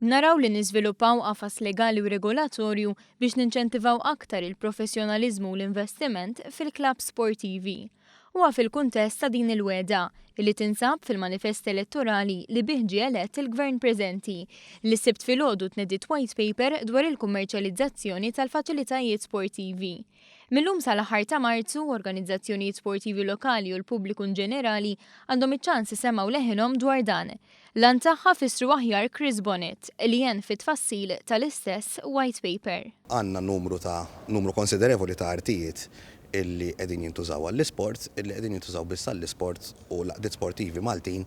Naraw li niżviluppaw qafas legali u regolatorju biex ninċentivaw aktar il-professjonaliżmu u l-investiment fil-klab sportivi. Huwa fil-kuntest ta' din il-weda li tinsab fil-manifest elettorali li bih ġie elett il-gvern preżenti li sibt filgħodu tnediet white paper dwar il-kummerċjalizzazzjoni tal-faċilitajiet sportivi. Millum sal-aħħar ta' Marzu, organizzazzjonijiet sportivi lokali u l-pubbliku ġenerali għandhom iċ-ċans isemgħu leħinhom dwar dan. Lan tagħha fissru aħjar Chris Bonnet li jen fit-tfassil tal-istess white paper. Għandna numru konsiderevoli ta' artijiet illi qegħdin jintużaw għall-isport, illi qegħdin jintużaw biss għall-isport u laqdiet sportivi Maltin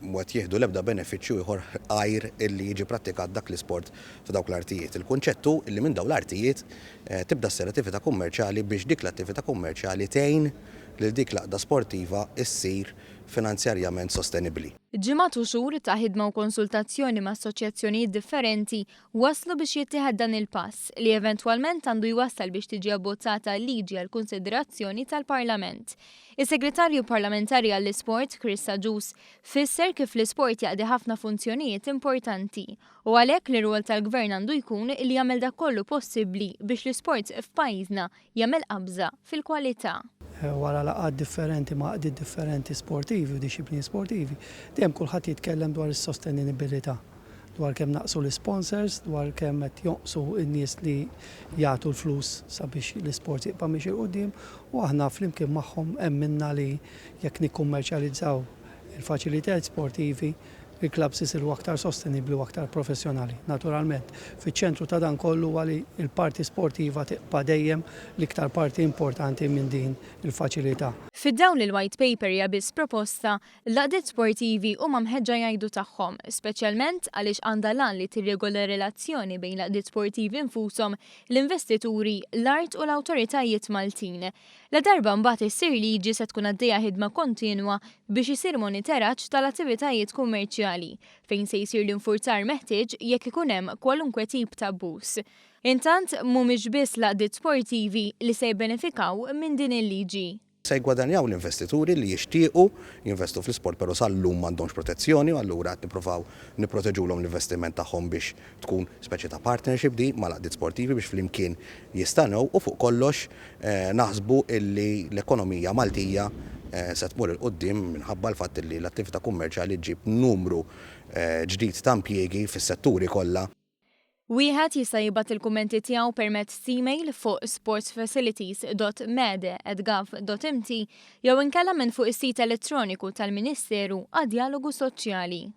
mwet jieħdu l-ebda benefiċċju ieħor għajr illi jiġi prattikat dak l-isport f'dawk l-artijiet. Il-kunċettu illi minn dawn l-artijiet tibda ssir attività kummerċjali biex dik l-attività kummerċjali tgħin lil dik l-aqda sportiva issir finanzjarjament sostenibbli. Ġimgħat u xhur ta' ħidma u konsultazzjoni ma' assoċjazzjonijiet differenti waslu biex jittieħed dan il-pass li eventwalment għandu jwassal biex tiġi abbozzata liġi għal konsiderazzjoni tal-Parlament. Is-Segretarju Parlamentari għall-Isport, Chris Saġus, fisser kif l-isport jaqdi ħafna funzjonijiet importanti u għalhekk li rwol tal-Gvern għandu jkun li jagħmel dak kollu possibbli biex l-isport f'pajjiżna jagħmel qabża fil-kwalità. Wara laqgħat differenti ma' qdiet differenti sportivi u disciplini sportivi, dejjem kulħadd jitkellem dwar is-sostenibilità, dwar kemm naqsu l-sponsors, dwar kemm qed jonqsu n-nies li jagħtu l-flus sabiex l-isport jibqa' mixi qudiem u aħna flimkien magħhom hemmilna li jekk nikkummerċjalizzaw il-faċilitajiet sportivi il-klabs isiru aktar sostenibbli u aktar professjonali. Naturalment, fiċ-ċentru ta' dan kollu għali il-parti sportiva tibqa' dejjem l-iktar parti importanti minn din il-faċilità. Fid-dawn il-white paper hija biss proposta l-laqdiet sportivi huma mħeġġa jgħidu tagħhom, speċjalment għaliex għandha lan li tirregola relazzjoni bejn laqdiet sportivi infushom, l-investituri, l-art u l-awtoritajiet Maltin. La darba mbagħad issir liġi se tkun għaddejja ħidma kontinwa biex isir monitoraġġ tal-attivitajiet kummerċjali fejn se jsir l-infurzar meħtieġ jekk ikun hemm kwalunkwe tip ta' abbuż. Intant mhumiex biss laqdiet sportivi li se jibbenefikaw minn din il-liġi. Se jgwadanjaw l-investituri li jixtiequ jinvestu fl-isport però sal-lum m'għandhomx protezzjoni u allura qed nippruvaw nipproteġulhom l-investiment tagħhom biex tkun speċi ta' partnership di ma' laqdiet sportivi biex flimkien jistannew u fuq kollox naħsbu illi l-ekonomija Maltija se tmur il-qoddim minħabba l-fatt li l-attività kummerċjali ġib numru ġdid ta' impjiegi fis-setturi kollha. Wieħed jista' jibgħat il-kummenti tiegħu permezz email fuq sportsfacilities.mede@gov.mt jew inkella minn fuq is-sit elettroniku tal-Ministeru għad-Dialogu Soċjali.